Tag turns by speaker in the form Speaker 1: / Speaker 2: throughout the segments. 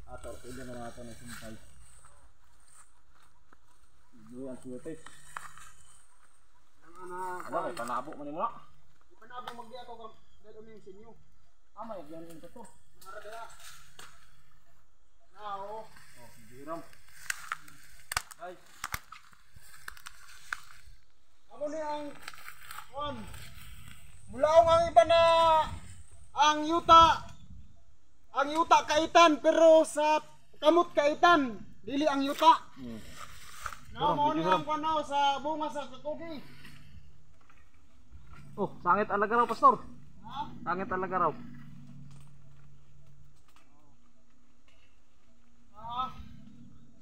Speaker 1: Ato, pwede na natin na sumpay. Ito ang suwete. Ano, panabo man mo na.
Speaker 2: Panabo magdi ako kang dalo ning sinyo.
Speaker 1: May yan ito to.
Speaker 2: Naradala. Now,
Speaker 1: Biram. Guys.
Speaker 2: ako ni ang one. Mula ang iba na ang yuta kaitan pero sa kamot kaitan dili ang yuta. Na mo ni ang kuno sa bunga sa kakugi.
Speaker 1: Oh, sangit alaga raw, pastor.
Speaker 2: Ha?
Speaker 1: Sangit alaga raw.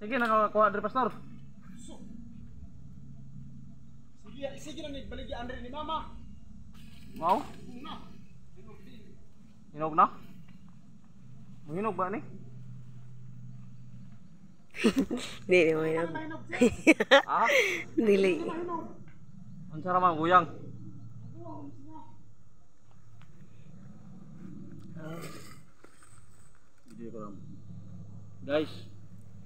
Speaker 1: Sige, nakakuha diri, pastor.
Speaker 2: Sige na ni baligi Andre ni mama.
Speaker 1: Mau?
Speaker 2: Na.
Speaker 1: Hinog na? Mahinog ba ni?
Speaker 3: Dili mo yun.
Speaker 1: Ah?
Speaker 3: Dili.
Speaker 1: Ang sarap ang guyang. Video ko lang. Guys,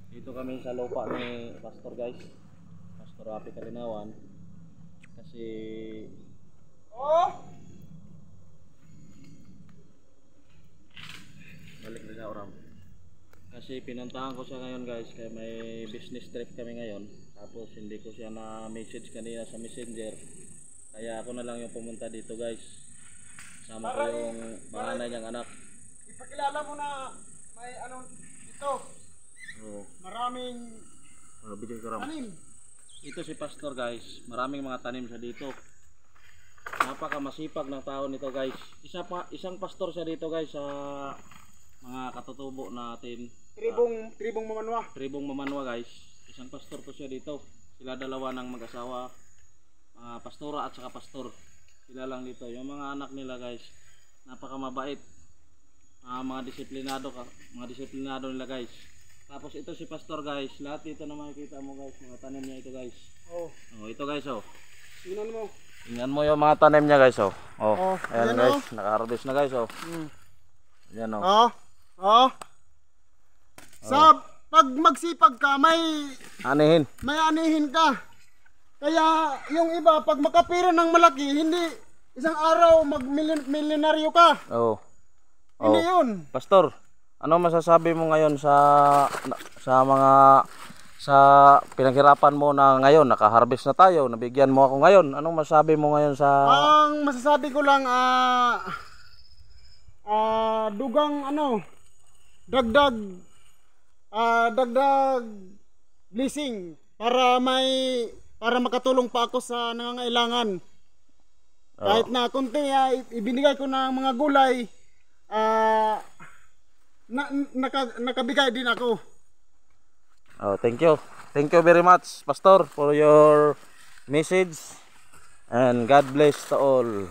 Speaker 1: dito kami sa lupa ni Pastor, guys. Pastor Rapi Kalinawan. Kasi balik na orang. Kasi pinuntahan ko siya ngayon, guys, kaya may business trip kami ngayon. Tapos hindi ko siya na message kanina sa messenger. Kaya ako na lang yung pumunta dito, guys. Sama ko yung panganay niyang anak.
Speaker 2: Ipakilala mo na may anong ito.
Speaker 1: Oo.
Speaker 2: Maraming
Speaker 1: Video ko ram.
Speaker 2: tanim.
Speaker 1: Ito si Pastor, guys. Maraming mga tanim siya dito. Napakamasipag ng tao nito, guys. Isang pastor siya dito, guys, sa mga katutubo natin.
Speaker 2: Tribong Mamanwa.
Speaker 1: Tribong Mamanwa, guys. Isang pastor po siya dito. Sila dalawa ng mag-asawa, pastora at saka pastor. Sila lang dito. Yung mga anak nila, guys, napakamabait. Mga disiplinado nila, guys. Tapos ito si pastor, guys. Lahat dito na makikita mo, guys. Mga tanim niya ito, guys. Oh, ito, guys, oh.
Speaker 2: Tingnan mo.
Speaker 1: Tingnan mo yung mga tanim niya, guys, oh.
Speaker 2: ayan,
Speaker 1: Ayan, guys. Naka-harvest na, guys, oh. Ayan, oh.
Speaker 2: Sa pag magsipag ka, may anihin ka. Kaya yung iba, pag makapira ng malaki, hindi isang araw mag-milyonaryo ka.
Speaker 1: Oo.
Speaker 2: Hindi yun.
Speaker 1: Pastor, ano masasabi mo ngayon sa pinaghirapan mo na ngayon? Naka-harvest na tayo, nabigyan mo ako ngayon. Anong masasabi mo ngayon sa...
Speaker 2: Ang masasabi ko lang, dugang dagdag blessing para makatulong pa ako sa nangangailangan. Kahit na konti ibinigay ko ng mga gulay, nakabigay din ako.
Speaker 1: Thank you. Thank you very much, Pastor, for your message, and God bless to all.